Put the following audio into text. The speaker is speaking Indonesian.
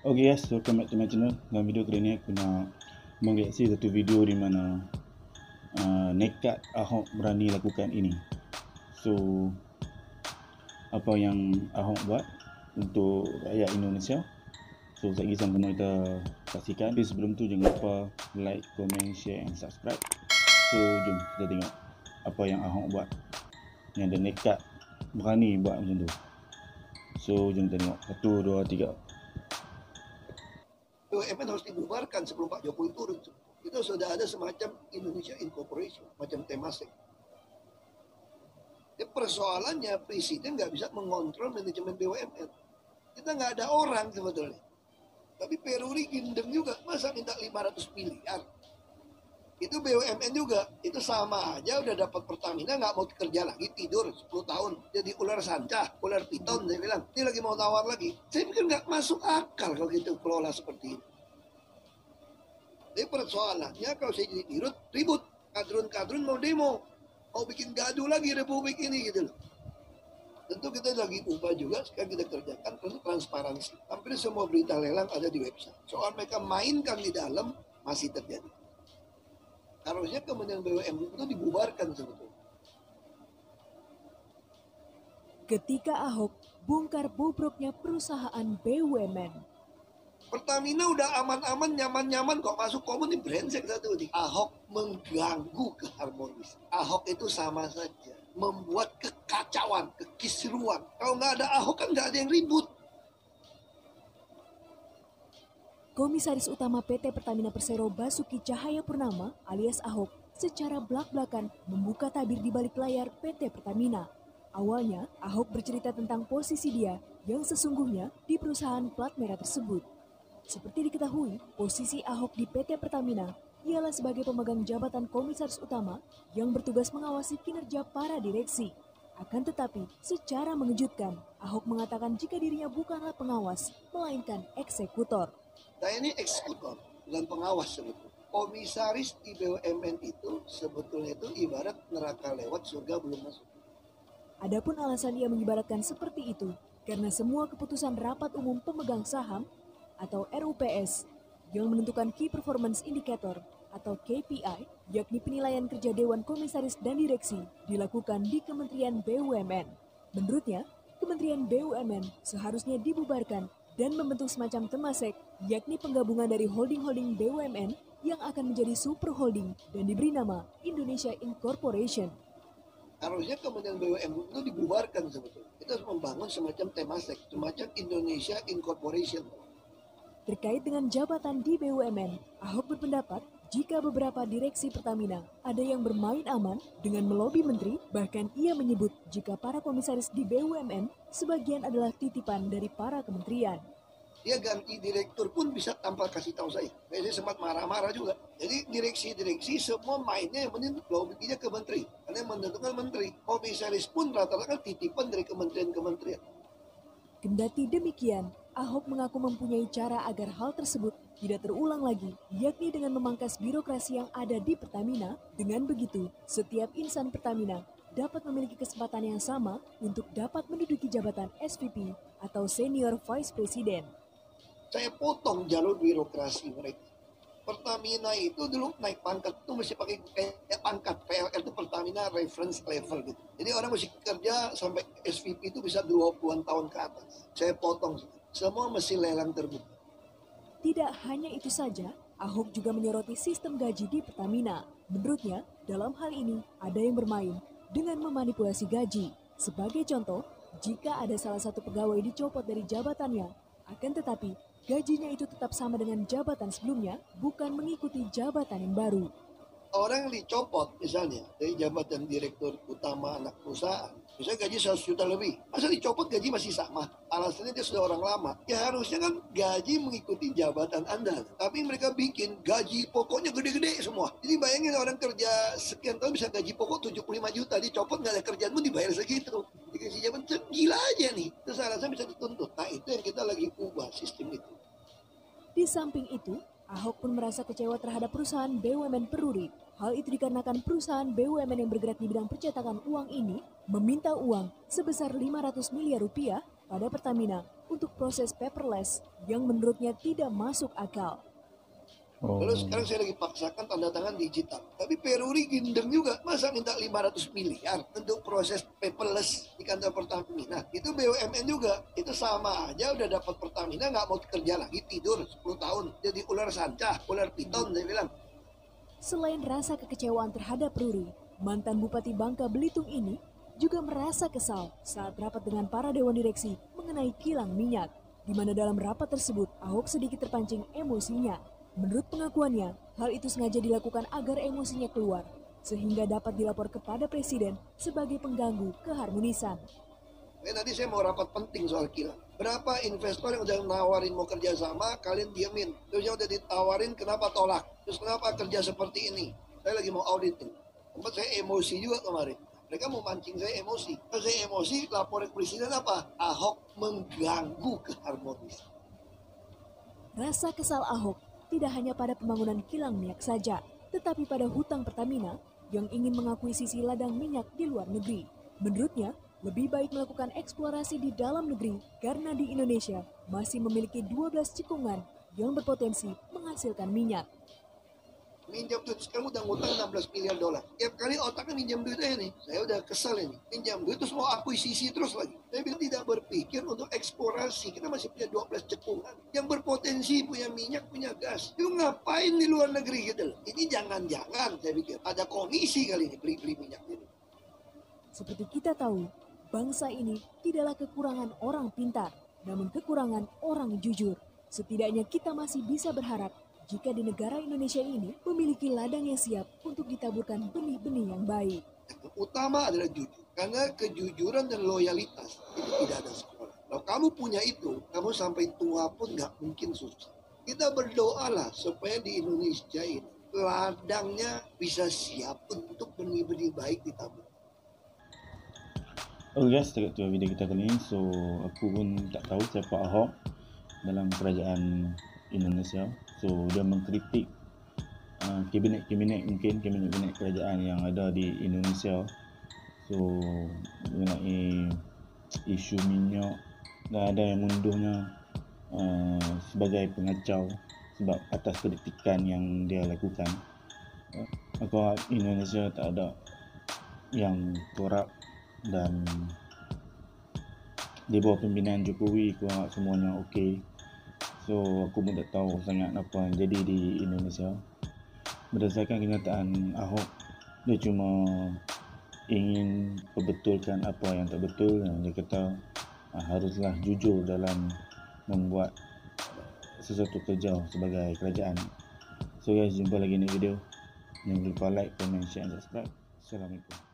Okay guys, welcome back to my channel. Dalam video kali ini aku nak mereaksi satu video di mana nekat Ahok berani lakukan ini. So, apa yang Ahok buat untuk rakyat Indonesia. So, sekejap sama kita saksikan. Tapi sebelum tu jangan lupa like, comment, share and subscribe. So, jom kita tengok apa yang Ahok buat. Yang dia nekat berani buat macam tu. So, jom kita tengok. 1, 2, 3. BUMN harus dibubarkan sebelum Pak Jokowi turun. Itu sudah ada semacam Indonesia Incorporation, macam Temasek. Persoalannya presiden nggak bisa mengontrol manajemen BUMN. Kita nggak ada orang sebetulnya. Tapi Peruri gendeng juga, masa minta 500 miliar. Itu BUMN juga, itu sama aja udah dapat Pertamina nggak mau kerja lagi, tidur 10 tahun. Jadi ular sanca, ular piton, saya bilang. Ini lagi mau tawar lagi. Saya pikir nggak masuk akal kalau gitu kelola seperti ini. Jadi persoalannya kalau saya jadi dirut, ribut. Kadrun-kadrun mau demo. Mau bikin gaduh lagi republik ini gitu loh. Tentu kita lagi ubah juga, sekarang kita kerjakan transparansi. Hampir semua berita lelang ada di website. Soal mereka mainkan di dalam masih terjadi. Harusnya Kementerian BUMN itu dibubarkan sebetulnya. Ketika Ahok bongkar bobroknya perusahaan BUMN. Pertamina udah aman-aman, nyaman-nyaman kok masuk komun, ini brengsek satu nih. Ahok mengganggu keharmonisan. Ahok itu sama saja membuat kekacauan, kekisruan. Kalau nggak ada Ahok kan nggak ada yang ribut. Komisaris Utama PT Pertamina Persero Basuki Cahayapurnama alias Ahok secara belak-belakan membuka tabir di balik layar PT Pertamina. Awalnya, Ahok bercerita tentang posisi dia yang sesungguhnya di perusahaan plat merah tersebut. Seperti diketahui, posisi Ahok di PT Pertamina ialah sebagai pemegang jabatan komisaris utama yang bertugas mengawasi kinerja para direksi. Akan tetapi, secara mengejutkan, Ahok mengatakan jika dirinya bukanlah pengawas, melainkan eksekutor. Saya ini eksekutor, bukan pengawas sebetulnya. Komisaris di BUMN itu sebetulnya itu ibarat neraka lewat, surga belum masuk. Adapun alasan ia mengibaratkan seperti itu, karena semua keputusan rapat umum pemegang saham atau RUPS yang menentukan Key Performance Indicator atau KPI, yakni penilaian kerja Dewan Komisaris dan Direksi, dilakukan di Kementerian BUMN. Menurutnya, Kementerian BUMN seharusnya dibubarkan dan membentuk semacam Temasek, yakni penggabungan dari holding-holding BUMN yang akan menjadi super holding dan diberi nama Indonesia Incorporation. Harusnya Kementerian BUMN itu dibubarkan sebetulnya. Kita harus membangun semacam Temasek, semacam Indonesia Incorporation. Terkait dengan jabatan di BUMN, Ahok berpendapat jika beberapa direksi Pertamina ada yang bermain aman dengan melobi menteri, bahkan ia menyebut jika para komisaris di BUMN sebagian adalah titipan dari para kementerian. Dia ganti direktur pun bisa tanpa kasih tahu saya. Saya sempat marah-marah juga. Jadi direksi-direksi semua mainnya yang penting lobinya ke menteri. Karena yang menentukan menteri. Komisaris pun rata-rata kan titipan dari kementerian-kementerian. Kendati demikian, Ahok mengaku mempunyai cara agar hal tersebut tidak terulang lagi, yakni dengan memangkas birokrasi yang ada di Pertamina. Dengan begitu, setiap insan Pertamina dapat memiliki kesempatan yang sama untuk dapat menduduki jabatan SVP atau Senior Vice President. Saya potong jalur birokrasi mereka. Pertamina itu dulu naik pangkat itu mesti pakai kayak pangkat PLR itu Pertamina reference level gitu. Jadi orang mesti kerja sampai SVP itu bisa 20-an tahun ke atas. Saya potong semua mesti lelang terbuka. Tidak hanya itu saja, Ahok juga menyoroti sistem gaji di Pertamina. Menurutnya, dalam hal ini ada yang bermain dengan memanipulasi gaji. Sebagai contoh, jika ada salah satu pegawai dicopot dari jabatannya, akan tetapi gajinya itu tetap sama dengan jabatan sebelumnya, bukan mengikuti jabatan yang baru. Orang yang dicopot misalnya dari jabatan direktur utama anak perusahaan, misalnya gaji 100 juta lebih, masa dicopot gaji masih sama? Alasannya dia sudah orang lama. Ya harusnya kan gaji mengikuti jabatan Anda. Tapi mereka bikin gaji pokoknya gede-gede semua. Jadi bayangin orang kerja sekian tahun bisa gaji pokok 75 juta, dicopot nggak ada kerjaan pun dibayar segitu. Dikasih jabatan gila aja nih. Terus alasan bisa dituntut. Nah itu yang kita lagi ubah sistem itu. Di samping itu, Ahok pun merasa kecewa terhadap perusahaan BUMN Peruri. Hal itu dikarenakan perusahaan BUMN yang bergerak di bidang percetakan uang ini meminta uang sebesar 500 miliar rupiah pada Pertamina untuk proses paperless yang menurutnya tidak masuk akal. Lalu sekarang saya lagi paksakan tanda tangan digital. Tapi Peruri gendeng juga. Masa minta 500 miliar untuk proses paperless di kantor Pertamina. Itu BUMN juga. Itu sama aja udah dapat Pertamina nggak mau kerja lagi. Tidur 10 tahun. Jadi ular sanca, ular piton saya bilang. Selain rasa kekecewaan terhadap Ruri, mantan Bupati Bangka Belitung ini juga merasa kesal saat rapat dengan para dewan direksi mengenai kilang minyak, di mana dalam rapat tersebut Ahok sedikit terpancing emosinya. Menurut pengakuannya, hal itu sengaja dilakukan agar emosinya keluar, sehingga dapat dilapor kepada Presiden sebagai pengganggu keharmonisan. Tadi saya mau rapat penting soal kilang. Berapa investor yang udah nawarin mau kerja sama, kalian diamin. Terus yang udah ditawarin, kenapa tolak? Terus kenapa kerja seperti ini? Saya lagi mau auditing. Tempat saya emosi juga kemarin. Mereka mau mancing saya emosi. Kalau saya emosi, lapor ke Presiden apa? Ahok mengganggu keharmonisan. Rasa kesal Ahok tidak hanya pada pembangunan kilang minyak saja, tetapi pada hutang Pertamina yang ingin mengakuisisi ladang minyak di luar negeri. Menurutnya, lebih baik melakukan eksplorasi di dalam negeri karena di Indonesia masih memiliki 12 cekungan yang berpotensi menghasilkan minyak. Minjam duit, sekarang udah ngutang 16 miliar dolar. Tiap kali otaknya minjam duit aja nih. Saya udah kesel ini. Minjam duit terus mau akuisisi terus lagi. Saya bilang tidak berpikir untuk eksplorasi. Kita masih punya 12 cekungan. Yang berpotensi punya minyak, punya gas. Itu ngapain di luar negeri gitu loh. Ini jangan-jangan saya pikir. Ada komisi kali ini beli-beli minyak ini. Seperti kita tahu, bangsa ini tidaklah kekurangan orang pintar, namun kekurangan orang jujur. Setidaknya kita masih bisa berharap jika di negara Indonesia ini memiliki ladang yang siap untuk ditaburkan benih-benih yang baik. Yang utama adalah jujur. Karena kejujuran dan loyalitas itu tidak ada sekolah. Kalau kamu punya itu, kamu sampai tua pun nggak mungkin susah. Kita berdoalah supaya di Indonesia ini ladangnya bisa siap untuk benih-benih baik ditabur. Okay guys, setakat tu video kita kali ni. So aku pun tak tahu siapa Ahok dalam kerajaan Indonesia. So dia mengkritik kabinet-kabinet kerajaan yang ada di Indonesia. So mengenai isu minyak, dan ada yang menunduhnya sebagai pengacau sebab atas kritikan yang dia lakukan. Aku harap Indonesia tak ada yang korup, dan di bawah pimpinan Jokowi aku harap semuanya okey. So aku pun tak tahu sangat apa yang jadi di Indonesia. Berdasarkan kenyataan Ahok, dia cuma ingin perbetulkan apa yang tak betul, dan dia kata haruslah jujur dalam membuat sesuatu kerja sebagai kerajaan. So guys, jumpa lagi di video. Jangan lupa like, comment, share dan subscribe. Assalamualaikum.